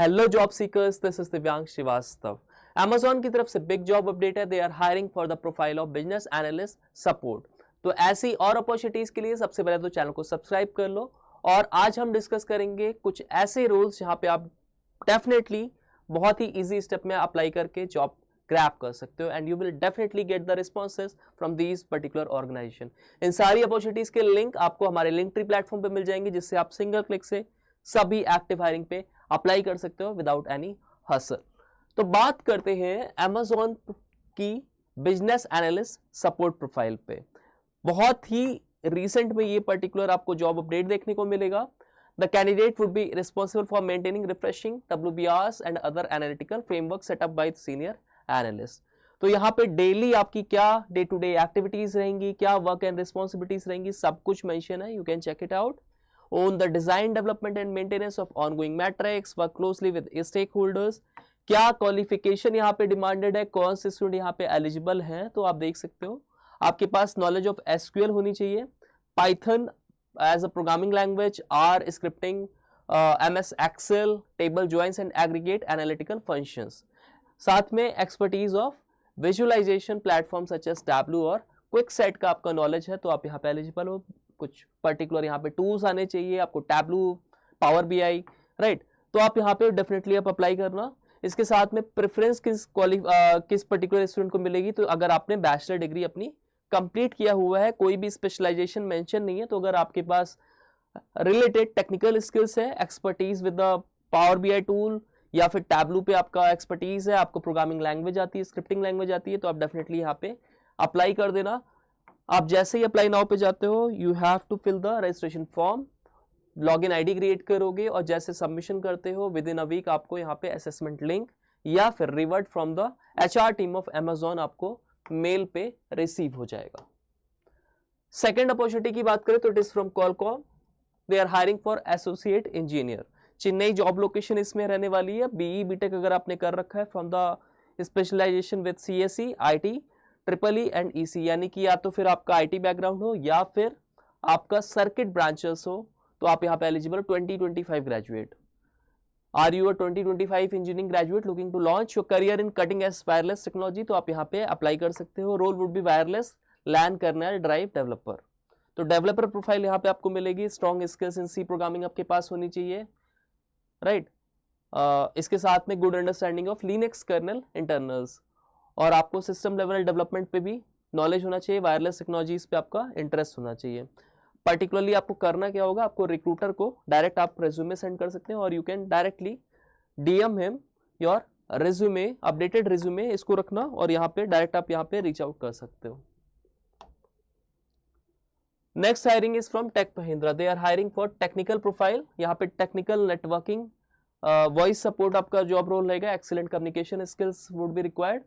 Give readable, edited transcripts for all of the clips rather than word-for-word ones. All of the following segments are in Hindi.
Hello job seekers, this is दिव्यांग श्रीवास्तव। Amazon की तरफ से बिग जॉब अपडेट है। They are hiring for the profile of business analyst support. तो ऐसी और अपॉर्चुनिटीज के लिए सबसे पहले तो चैनल को सब्सक्राइब कर लो। और आज हम डिस्कस करेंगे कुछ ऐसे रोल्स जहां पे आप डेफिनेटली बहुत ही इजी स्टेप में अप्लाई करके जॉब ग्रैब कर सकते हो and you will definitely get the responses from these particular organization. इन सारी अपॉर्चुनिटीज के लिंक आपको हमारे लिंक ट्री प्लेटफॉर्म पे मिल जाएंगे, जिससे आप सिंगल क्लिक से सभी एक्टिव हायरिंग पे अप्लाई कर सकते हो विदाउट एनी हसल। तो बात करते हैं Amazon की बिजनेस एनालिस्ट सपोर्ट प्रोफाइल पे। बहुत ही रिसेंट में ये पर्टिकुलर आपको जॉब अपडेट देखने को मिलेगा। The candidate would be responsible for maintaining, refreshing WBRs and other analytical framework setup bye senior analyst. तो यहाँ पे डेली आपकी क्या डे टू डे एक्टिविटीज रहेंगी, क्या वर्क एंड रिस्पॉन्सिबिलिटीज रहेंगी, सब कुछ मेंशन है। You can check it out. On the design, development and maintenance of ongoing metrics, work closely with stakeholders। क्या क्वालिफिकेशन यहाँ पे डिमांडेड है, कौन से स्टूडेंट यहाँ पे एलिजिबल हैं, तो आप देख सकते हो। आपके पास नॉलेज ऑफ SQL होनी चाहिए, Python as a programming language, R scripting, MS Excel, table joins and aggregate analytical functions. साथ में expertise of visualisation platform such as Tableau और क्विक सेट का आपका नॉलेज है, तो आप यहाँ पे एलिजिबल हो। कुछ पर्टिकुलर यहाँ पे टूल्स आने चाहिए आपको, टैब्लू, पावर BI, राइट। तो आप यहाँ पे डेफिनेटली आप अप्लाई करना। इसके साथ में प्रेफरेंस किस पर्टिकुलर स्टूडेंट को मिलेगी, तो अगर आपने बैचलर डिग्री अपनी कंप्लीट किया हुआ है, कोई भी स्पेशलाइजेशन मेंशन नहीं है, तो अगर आपके पास रिलेटेड टेक्निकल स्किल्स है, expertise with the power BI tool या फिर टैब्लू पे आपका एक्सपर्टीज है, आपको प्रोग्रामिंग लैंग्वेज आती है, स्क्रिप्टिंग लैंग्वेज आती है, तो आप डेफिनेटली यहाँ पे अप्लाई कर देना। आप जैसे ही अप्लाई नाउ पे जाते हो, you have to fill the registration form, login ID create करोगे और जैसे सबमिशन करते हो विद इन अ वीक आपको यहाँ पे असेसमेंट लिंक या फिर revert from the HR team of Amazon आपको मेल पे रिसीव हो जाएगा। सेकेंड अपॉर्चुनिटी की बात करें तो it is from Qualcomm। They are hiring for associate engineer. Chennai job location इसमें रहने वाली है। BE BTech अगर आपने कर रखा है from the specialisation with CSE, IT, EEE and EC, यानी कि या तो फिर आपका IT बैकग्राउंड हो या फिर आपका सर्किट ब्रांचेस हो, तो आप यहाँ पे eligible 2025 graduate. Are you a 2025 engineering graduate looking to launch your career in cutting edge wireless technology, तो आप यहाँ पे अप्लाई कर सकते हो। Role would be wireless LAN kernel drive developer. तो डेवलपर प्रोफाइल यहाँ पे आपको मिलेगी। Strong skills in C programming आपके पास होनी चाहिए, राइट। इसके साथ में good understanding of Linux kernel internals, और आपको सिस्टम लेवल डेवलपमेंट पे भी नॉलेज होना चाहिए। वायरलेस टेक्नोलॉजीज पे आपका इंटरेस्ट होना चाहिए। पर्टिकुलरली आपको करना क्या होगा, आपको रिक्रूटर को डायरेक्ट आप रेज्यूमे सेंड कर सकते हैं और you can directly DM him your resume, updated resume इसको रखना और यहाँ पे डायरेक्ट आप यहाँ पे रीच आउट कर सकते हो। Next hiring is from tech Mahindra. They are hiring for technical profile. यहाँ पे टेक्निकल नेटवर्किंग, वॉइस सपोर्ट आपका जॉब रोल रहेगा। Excellent communication skills would be required.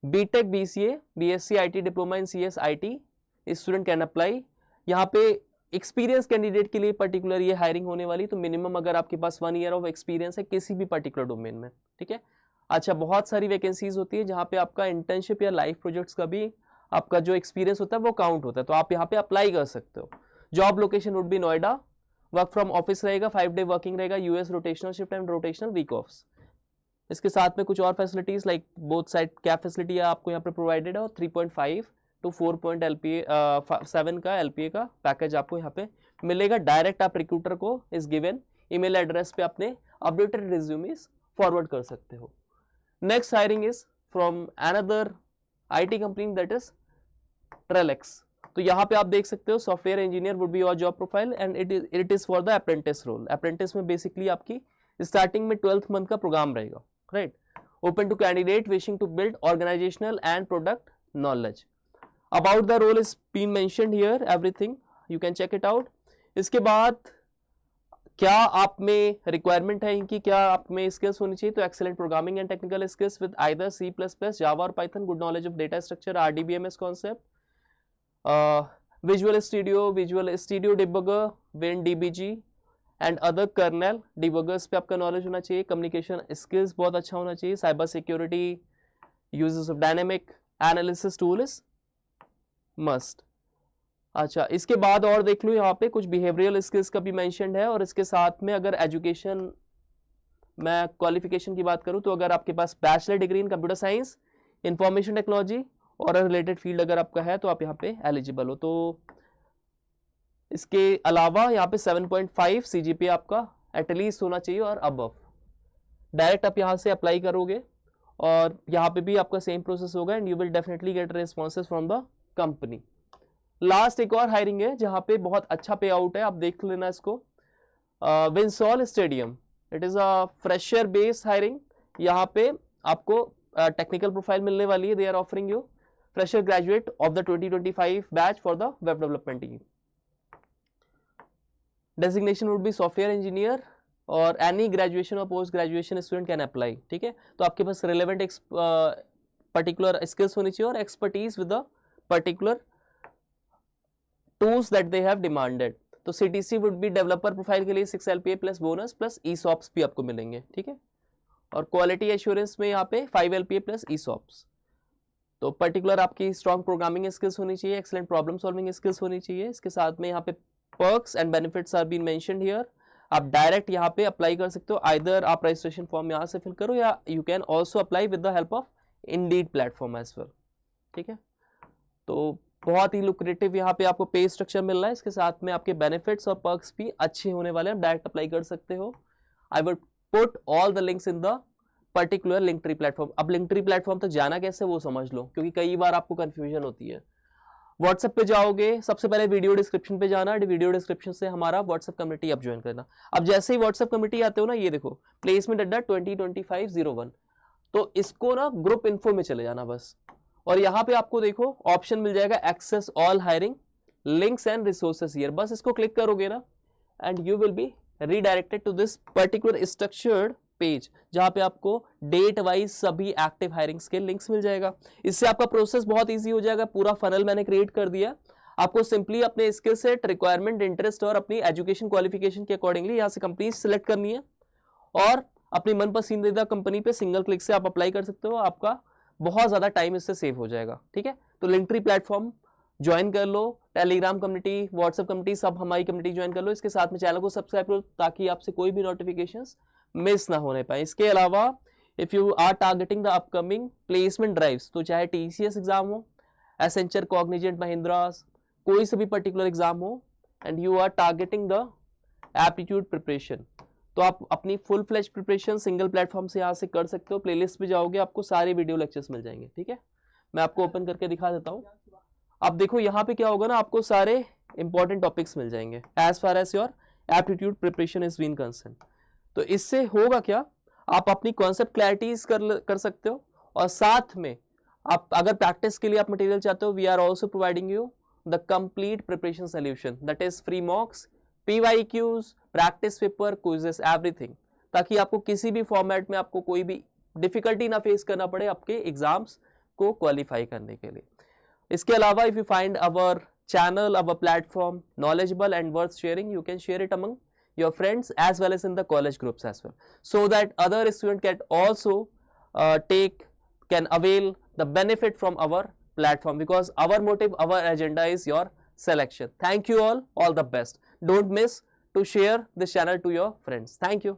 BTech, BCA, BSc IT diploma in CS IT student can apply. यहाँ पे एक्सपीरियंस कैंडिडेट के लिए पर्टिकुलर ये हायरिंग होने वाली, तो मिनिमम अगर आपके पास 1 ईयर ऑफ एक्सपीरियंस है किसी भी पर्टिकुलर डोमेन में, ठीक है। अच्छा, बहुत सारी वैकेंसीज होती है जहाँ पे आपका इंटर्नशिप या लाइफ प्रोजेक्ट्स का भी आपका जो एक्सपीरियंस होता है वो काउंट होता है, तो आप यहाँ पे अप्लाई कर सकते हो। Job location would be Noida. Work from office रहेगा, 5 डे वर्किंग रहेगा, US rotational shift and rotational week offs. इसके साथ में कुछ और facilities like both side cab facility आपको यहाँ पे प्रोवाइडेड है और 3.5 to 4.7 का LPA का पैकेज आपको यहाँ पे मिलेगा। डायरेक्ट आप रिक्रूटर को इस गिवन ईमेल एड्रेस पे अपने अपडेटेड रिज्यूमेस फॉरवर्ड कर सकते हो। Next hiring is from another IT company that is Trellix। तो यहाँ पे आप देख सकते हो software engineer would be your job profile and it is for the apprentice role. Apprentice में बेसिकली आपकी स्टार्टिंग में 12th मंथ का प्रोग्राम रहेगा, right. Open to candidate wishing to build organisational and product knowledge. About the role is been mentioned here, everything you can check it out. इसके बाद क्या आप में रिक्वायरमेंट है इनकी, क्या आप में स्किल्स होनी चाहिए, तो excellent programming and technical skills with either C++, जावा और Python, good knowledge of data structure, RDBMS concept, visual studio debugger, WinDBG and other kernel debuggers पे आपका नॉलेज होना चाहिए। कम्युनिकेशन स्किल्स बहुत अच्छा होना चाहिए। Cyber security, uses of dynamic analysis tool is must. अच्छा, इसके बाद और देख लो यहाँ पे कुछ बिहेवियरल स्किल्स का भी मेंशन्ड है, और इसके साथ में अगर एजुकेशन मैं क्वालिफिकेशन की बात करूं तो अगर आपके पास bachelor degree in computer science, information technology और रिलेटेड फील्ड अगर आपका है तो आप यहाँ पे एलिजिबल हो। तो इसके अलावा यहाँ पे 7.5 CGPA आपका एटलीस्ट होना चाहिए और अबव। डायरेक्ट आप यहाँ से अप्लाई करोगे और यहाँ पे भी आपका सेम प्रोसेस होगा and you will definitely gate responses from the company. Last एक और हायरिंग है जहाँ पे बहुत अच्छा पे आउट है, आप देख लेना इसको। विंसॉल stadium, it is a fresher based hiring. यहाँ पे आपको टेक्निकल प्रोफाइल मिलने वाली है। They are offering you fresher graduate of the 2025 batch for the web development team. Designation would be software engineer और एनी ग्रेजुएशन और post graduation student can apply. ठीक है, तो आपके पास रिलेवेंट पर्टिकुलर स्किल्स होनी चाहिए और expertise with the particular tools that they have demanded. तो CTC would be developer profile के लिए 6 LPA plus bonus plus ESOPs भी आपको मिलेंगे। ठीक है, और क्वालिटी एश्योरेंस में यहाँ पे 5 LPA प्लस ESOPs। तो पर्टिकुलर आपकी स्ट्रॉन्ग प्रोग्रामिंग स्किल्स होनी चाहिए, एक्सलेंट प्रॉब्लम सॉल्विंग स्किल्स होनी चाहिए। इसके साथ में यहाँ पे perks and benefits are been mentioned here. आप डायरेक्ट यहाँ पे अप्लाई कर सकते हो, आइदर आप रजिस्ट्रेशन फॉर्म यहाँ से फिल करो या you can also apply with the help of Indeed platform as well. ठीक है, तो बहुत ही लुक्रेटिव यहाँ पे आपको पे स्ट्रक्चर मिल रहा है। इसके साथ में आपके बेनिफिट्स और पर्क्स भी अच्छे होने वाले हैं, डायरेक्ट अप्लाई कर सकते हो। I would put all the links in the particular link tree platform. अब लिंक ट्री प्लेटफॉर्म तक जाना कैसे वो समझ लो, क्योंकि कई बार आपको कंफ्यूजन होती है। व्हाट्सएप पे जाओगे, सबसे पहले वीडियो डिस्क्रिप्शन पे जाना, वीडियो डिस्क्रिप्शन से हमारा व्हाट्सएप कम्युनिटी आप ज्वाइन करना। अब जैसे ही व्हाट्सएप कम्युनिटी आते हो ना, ये देखो प्लेसमेंट अड्डा 2025-01, तो इसको ना ग्रुप इन्फो में चले जाना बस। और यहाँ पे आपको देखो ऑप्शन मिल जाएगा access all hiring links and resources here. बस इसको क्लिक करोगे ना and you will be redirected to this particular structured page, जहां पे आपको डेट वाइज सभी एक्टिव हायरिंग्स के लिंक्स मिल जाएगा। इससे आपका प्रोसेस बहुत इजी हो जाएगा। पूरा फनल मैंने क्रिएट कर दिया। आपको सिंपली अपने स्किल सेट, रिक्वायरमेंट, इंटरेस्ट और अपनी एजुकेशन क्वालिफिकेशन के अकॉर्डिंगली यहाँ से कंपनी सिलेक्ट करनी है और अपनी मन पसंदीदा कंपनी पे सिंगल क्लिक से आप अप्लाई कर सकते हो। आपका बहुत ज़्यादा टाइम इससे सेव हो जाएगा। ठीक है, तो लिंक्ट्री प्लेटफॉर्म ज्वाइन कर लो, टेलीग्राम कम्युनिटी, व्हाट्सएप कम्युनिटी, सब हमारी कम्युनिटी ज्वाइन कर लो। इसके साथ में चैनल को सब्सक्राइब करो ताकि आपसे कोई भी नोटिफिकेशंस मिस ना होने पाए। इसके अलावा if you are targeting the upcoming placement drives, तो चाहे TCS एग्जाम हो, एसेंचर, कॉग्निजेंट, महिंद्रा, कोई से भी पर्टिकुलर एग्जाम हो and you are targeting the aptitude preparation, तो आप अपनी full flash preparation single platform से यहाँ से कर सकते हो। प्लेलिस्ट पे जाओगे, आपको सारे वीडियो लेक्चर्स मिल जाएंगे। ठीक है, मैं आपको ओपन करके दिखा देता हूँ। अब देखो यहाँ पे क्या होगा ना, आपको सारे इंपॉर्टेंट टॉपिक्स मिल जाएंगे as far as your aptitude preparation is been concern. तो इससे होगा क्या, आप अपनी कॉन्सेप्ट क्लैरिटीज कर सकते हो और साथ में आप अगर प्रैक्टिस के लिए आप मटेरियल चाहते हो, we are also providing you the complete preparation solution, that is free mocks, PYQs, practice paper, quizzes, everything, ताकि आपको किसी भी फॉर्मेट में आपको कोई भी डिफिकल्टी ना फेस करना पड़े आपके एग्जाम्स को क्वालिफाई करने के लिए। इसके अलावा if you find our channel, our platform knowledgeable and worth sharing, you can share it among your friends as well as in the college groups as well, so that other students can also can avail the benefit from our platform, because our motive, our agenda is your selection. Thank you all the best. Don't miss to share this channel to your friends. Thank you.